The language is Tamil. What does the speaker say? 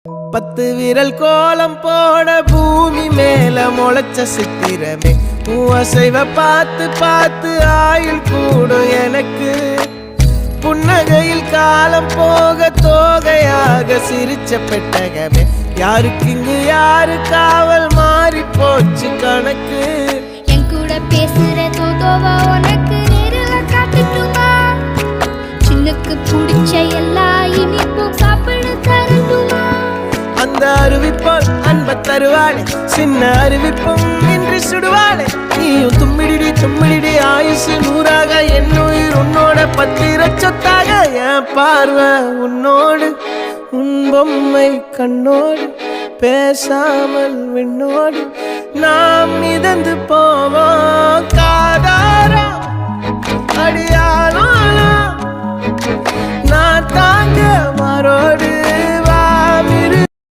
10 விரல் கோலம் போட பூமி மேல முளைச்ச சித்திரமே அசைவ பார்த்து பார்த்து ஆயுள் கூடும் எனக்கு புன்னகையில் காலம் போக தோகையாக சிரிச்ச பெட்டகமே யாருக்கு இங்கு யாரு காவல் மாறி போச்சு கணக்கு என் கூட பேசுற தோதோவா உனக்கு நேரில் காட்டுட்டுமா சின்னக்கு பிடிச்ச எல்லா இனிப்பும் சாப்பிட தரட்டுமா அந்த அறிவிப்போல் அன்ப தருவாளே சின்ன அறிவிப்பும் இன்று சுடுவாளே நீயும் தும்மிடி ஆயுசு 100ஆக என் உயிர் உன்னோட 10 சொத்தாக என் பார்வை உன்னோடு உன் பொம்மை கண்ணோடு பேசாமல் விண்ணோடு நாம் மிதந்து போவோம் காதாரா அடியானோ நான் தாங்க மாறோடு